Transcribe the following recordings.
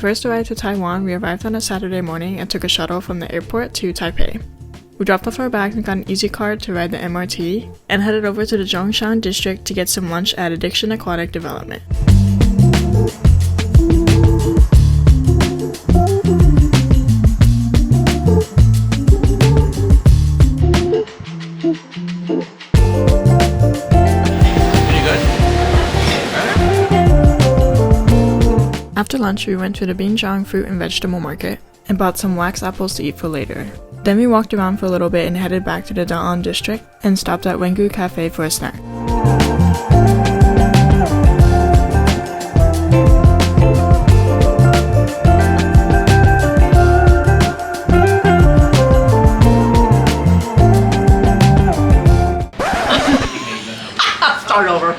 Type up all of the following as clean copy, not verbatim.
first arrived to Taiwan, we arrived on a Saturday morning and took a shuttle from the airport to Taipei. We dropped off our bags and got an easy card to ride the MRT, and headed over to the Zhongshan district to get some lunch at Addiction Aquatic Development. After lunch, we went to the Binjiang fruit and vegetable market and bought some wax apples to eat for later. Then we walked around for a little bit and headed back to the Da'an district and stopped at Wengu Cafe for a snack. Start over.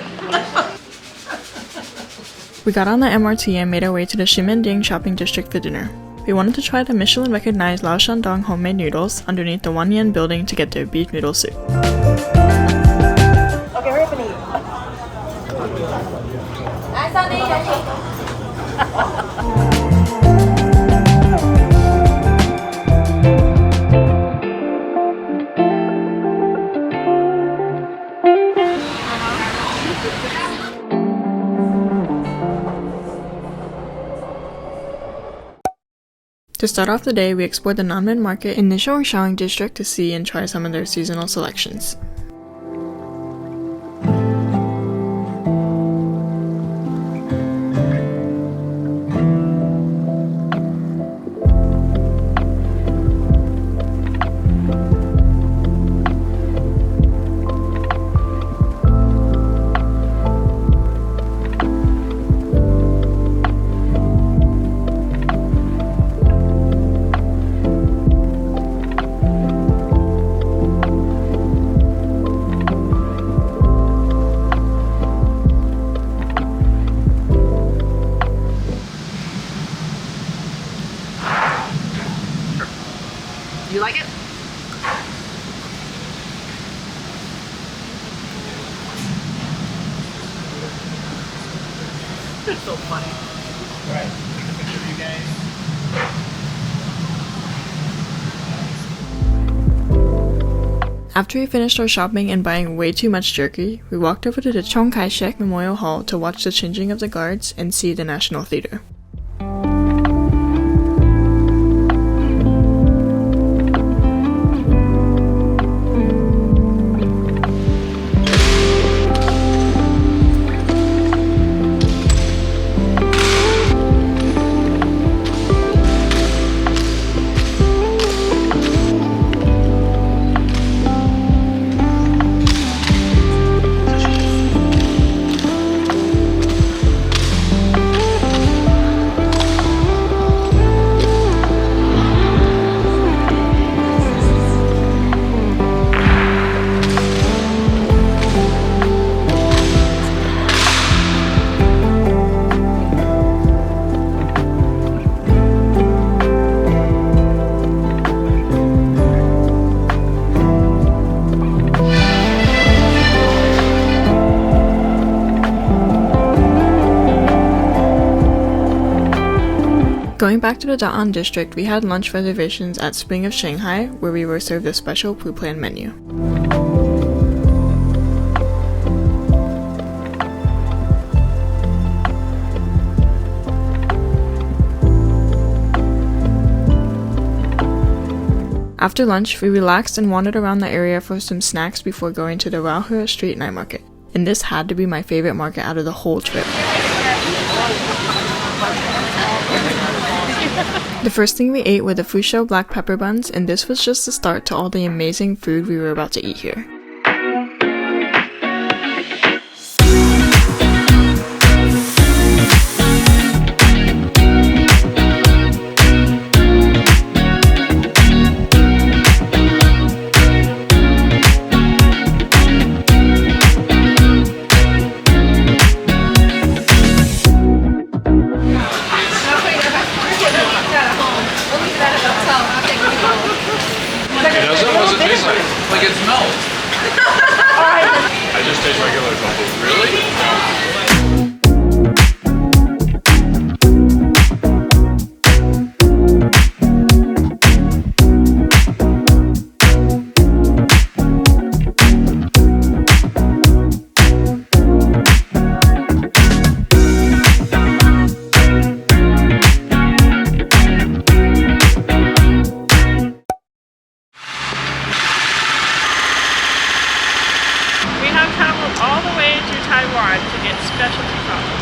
We got on the MRT and made our way to the Ximending shopping district for dinner. We wanted to try the Michelin-recognized Lao Shandong homemade noodles underneath the Wan Yen building to get their beef noodle soup. Okay, hurry up and eat. To start off the day, we explored the Nanmen market in the Zhongshan district to see and try some of their seasonal selections. You like it? It's so funny. Alright, take a picture of you guys. After we finished our shopping and buying way too much jerky, we walked over to the Chiang Kai-shek Memorial Hall to watch the changing of the guards and see the National Theater. Going back to the Da'an district, we had lunch reservations at Spring of Shanghai, where we were served a special pre-planned menu. After lunch, we relaxed and wandered around the area for some snacks before going to the Raohe Street night market. And this had to be my favorite market out of the whole trip. The first thing we ate were the Fusho black pepper buns, and this was just the start to all the amazing food we were about to eat here. Like it smells. I just taste regular tofu. Really? all the way to Taiwan to get specialty coffee.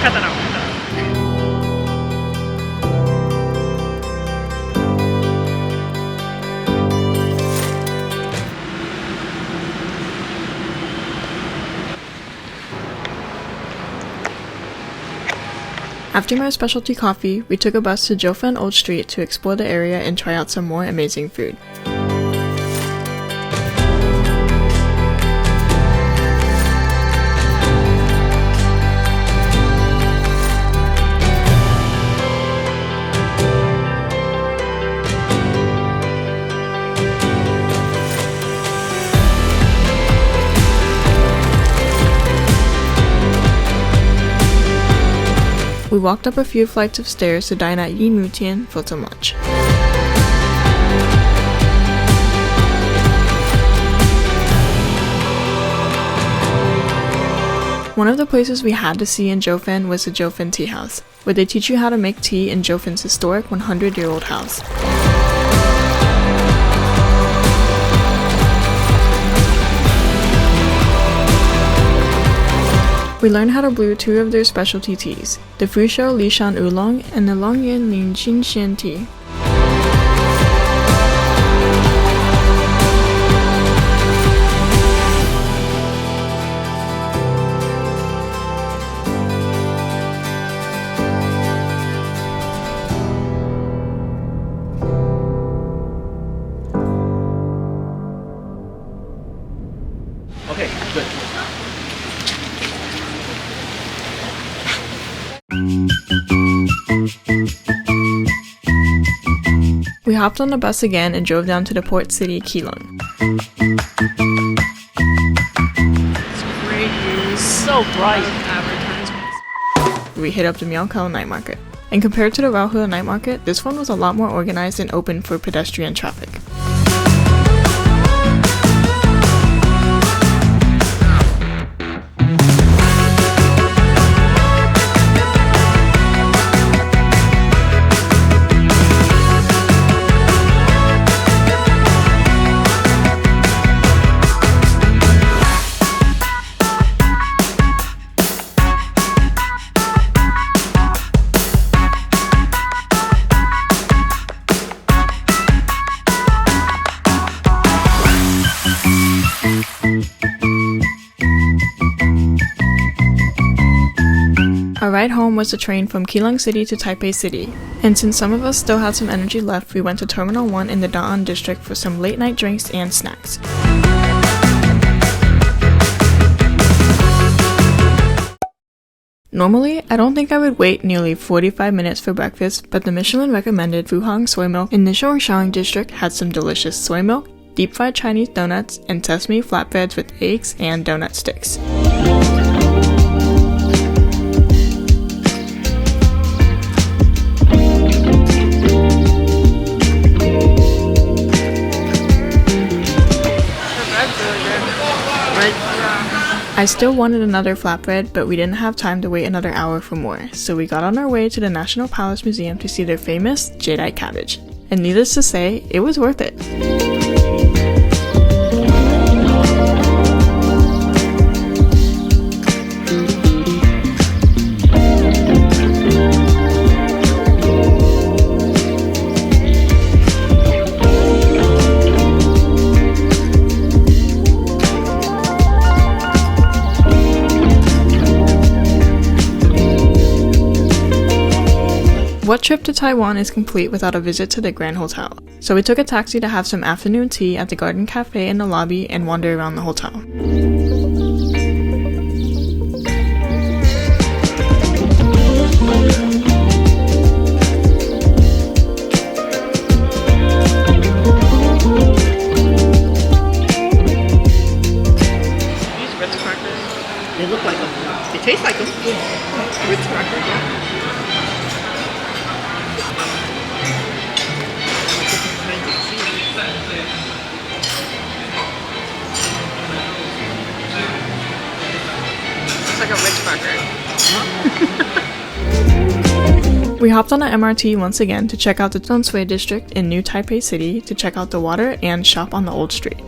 Cut that out. After my specialty coffee, we took a bus to Jiufen Old Street to explore the area and try out some more amazing food. We walked up a few flights of stairs to dine at Yi Mu Tian for some lunch. One of the places we had to see in Jiufen was the Jiufen Tea House, where they teach you how to make tea in Jiufen's historic 100-year-old house. We learned how to brew two of their specialty teas, the Fusho Lishan Oolong and the Longyuan Lin Xinxian tea. Okay, good. We hopped on the bus again and drove down to the port city Keelung. It's great news. So bright. Advertisements. We hit up the Miaokao night market. And compared to the Raohe night market, this one was a lot more organized and open for pedestrian traffic. Our ride home was the train from Keelung City to Taipei City, and since some of us still had some energy left, we went to Terminal 1 in the Da'an district for some late night drinks and snacks. Normally, I don't think I would wait nearly 45 minutes for breakfast, but the Michelin recommended Fuhang soy milk in the Zhongshan district had some delicious soy milk, deep fried Chinese donuts, and sesame flatbreads with eggs and donut sticks. I still wanted another flatbread, but we didn't have time to wait another hour for more, so we got on our way to the National Palace Museum to see their famous jadeite cabbage. And needless to say, it was worth it. What trip to Taiwan is complete without a visit to the Grand Hotel? So we took a taxi to have some afternoon tea at the Garden Cafe in the lobby and wander around the hotel. These Ritz crackers. They look like them. They taste like them. Ritz crackers, yeah. It's like a Ritz cracker. We hopped on the MRT once again to check out the Donsui district in New Taipei City to check out the water and shop on the Old Street.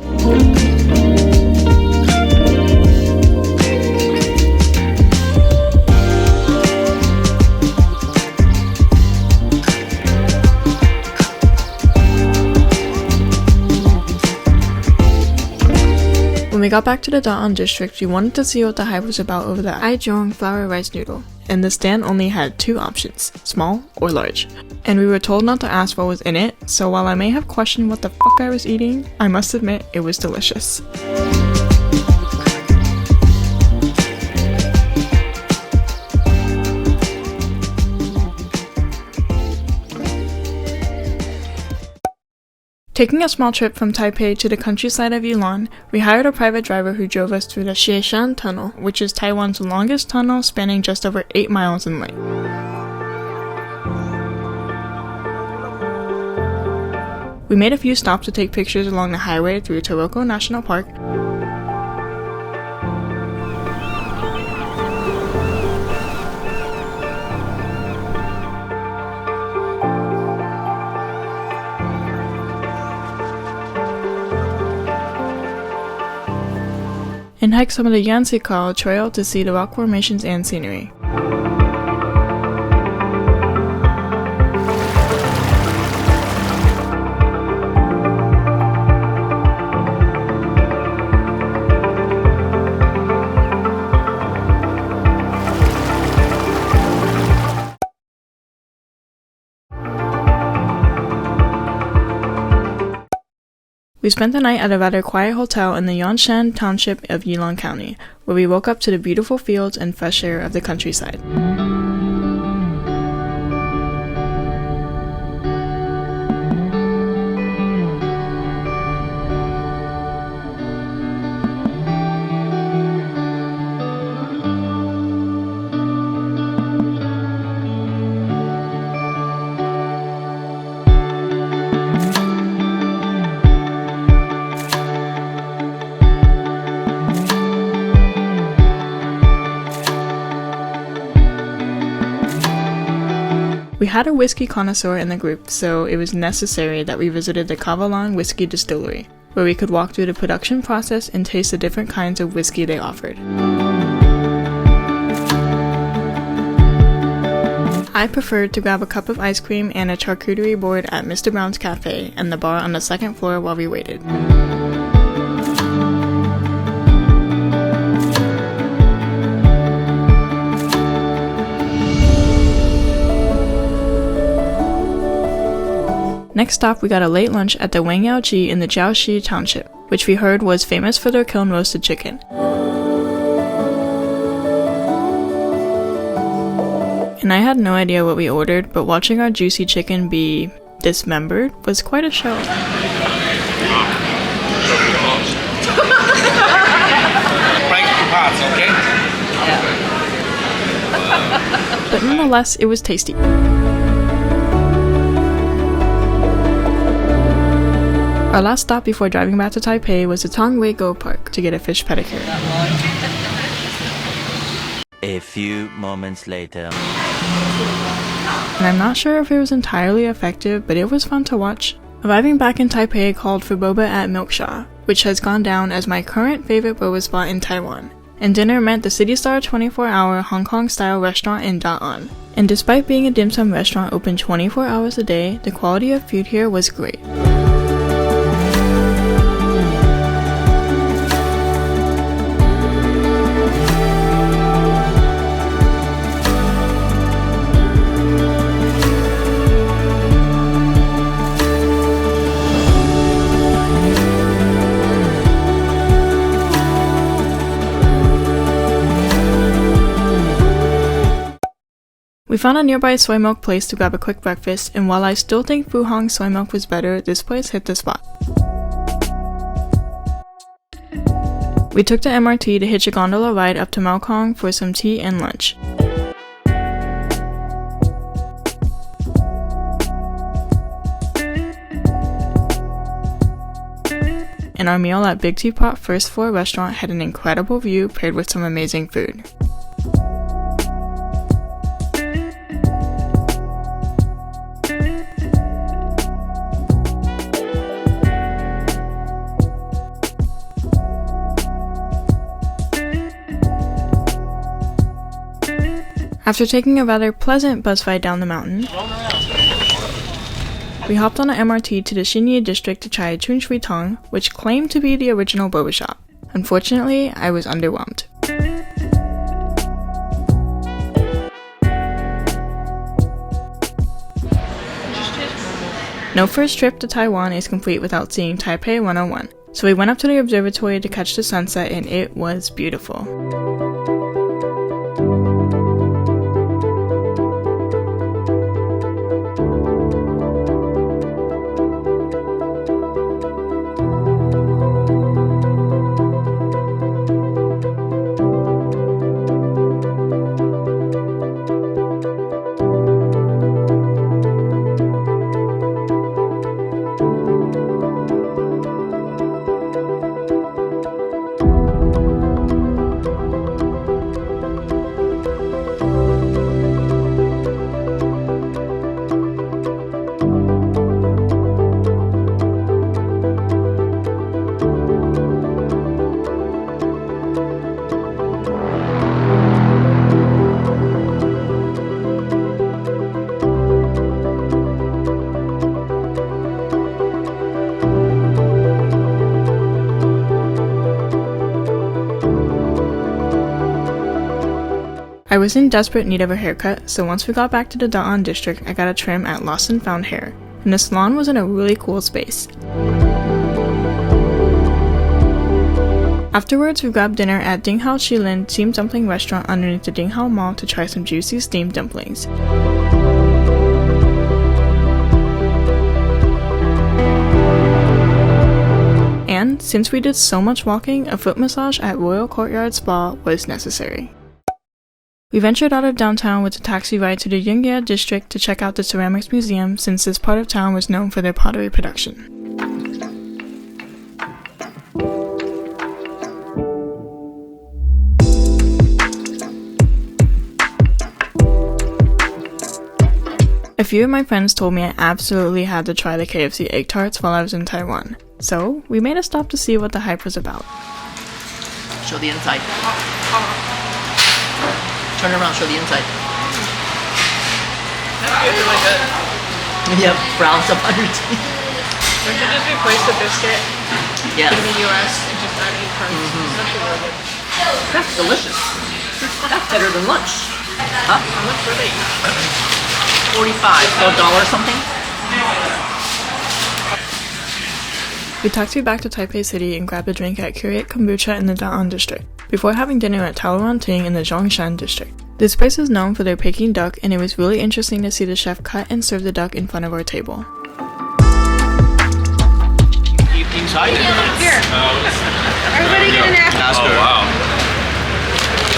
When we got back to the Da'an district, we wanted to see what the hype was about over the Aijiong flour rice noodle, and the stand only had two options, small or large. And we were told not to ask what was in it, so while I may have questioned what the fuck I was eating, I must admit it was delicious. Taking a small trip from Taipei to the countryside of Yilan, we hired a private driver who drove us through the Xieshan Tunnel, which is Taiwan's longest tunnel spanning just over 8 miles in length. We made a few stops to take pictures along the highway through Taroko National Park, and hike some of the Yansikao Trail to see the rock formations and scenery. We spent the night at a rather quiet hotel in the Yonshan township of Yilan County, where we woke up to the beautiful fields and fresh air of the countryside. We had a whiskey connoisseur in the group, so it was necessary that we visited the Kavalan Whiskey Distillery, where we could walk through the production process and taste the different kinds of whiskey they offered. I preferred to grab a cup of ice cream and a charcuterie board at Mr. Brown's Cafe and the bar on the second floor while we waited. Next stop, we got a late lunch at the Wangyao in the Jiaoxi township, which we heard was famous for their kiln roasted chicken. And I had no idea what we ordered, but watching our juicy chicken be dismembered was quite a show. But nonetheless, it was tasty. Our last stop before driving back to Taipei was the Tongwei Go Park to get a fish pedicure. A few moments later. And I'm not sure if it was entirely effective, but it was fun to watch. Arriving back in Taipei called for boba at Milksha, which has gone down as my current favorite boba spot in Taiwan. And dinner meant the City Star 24-hour Hong Kong-style restaurant in Da'an. And despite being a dim sum restaurant open 24 hours a day, the quality of food here was great. We found a nearby soy milk place to grab a quick breakfast, and while I still think Fuhong's soy milk was better, this place hit the spot. We took the MRT to hitch a gondola ride up to Maokong for some tea and lunch. And our meal at Big Teapot First Floor Restaurant had an incredible view paired with some amazing food. After taking a rather pleasant bus ride down the mountain, we hopped on an MRT to the Xinye district to try Chun Shui Tong, which claimed to be the original boba shop. Unfortunately, I was underwhelmed. No first trip to Taiwan is complete without seeing Taipei 101, so we went up to the observatory to catch the sunset and it was beautiful. I was in desperate need of a haircut, so once we got back to the Da'an district, I got a trim at Lost and Found Hair, and the salon was in a really cool space. Afterwards, we grabbed dinner at Dinghao Shilin Steamed Dumpling Restaurant underneath the Dinghao Mall to try some juicy steamed dumplings. And, since we did so much walking, a foot massage at Royal Courtyard Spa was necessary. We ventured out of downtown with a taxi ride to the Yungyea district to check out the ceramics museum since this part of town was known for their pottery production. A few of my friends told me I absolutely had to try the KFC egg tarts while I was in Taiwan, so we made a stop to see what the hype was about. Show the inside. Turn around, show the inside. It's really good. Yep, browns up under teeth. We should just replace the biscuit Yes. in the US and just add egg tarts. That's really good. That's delicious. That's better than lunch. Huh? How much were they? 45. So $1 something? We taxied back to Taipei City and grabbed a drink at Curiate Kombucha in the Da'an district, before having dinner at Taowan Ting in the Zhongshan district. This place is known for their Peking duck, and it was really interesting to see the chef cut and serve the duck in front of our table. Inside it? Here. Everybody get an apple. Oh, wow.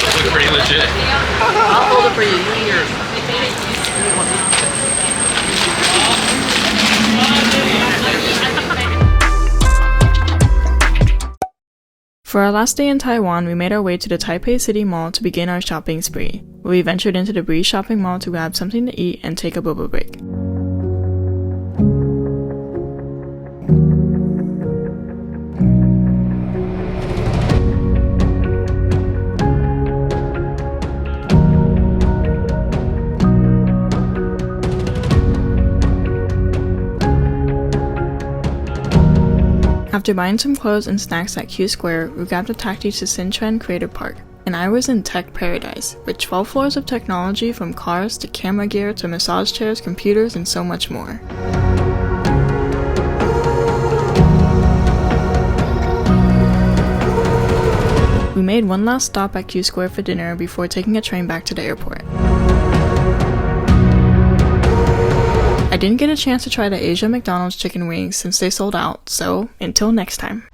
Those look pretty legit. I'll hold it for you. You eat yours. For our last day in Taiwan, we made our way to the Taipei City Mall to begin our shopping spree, where we ventured into the Breeze shopping mall to grab something to eat and take a boba break. After buying some clothes and snacks at Q Square, we grabbed a taxi to Sinchuan Creative Park, and I was in tech paradise, with 12 floors of technology from cars to camera gear to massage chairs, computers, and so much more. We made one last stop at Q Square for dinner before taking a train back to the airport. I didn't get a chance to try the Asia McDonald's chicken wings since they sold out, so until next time.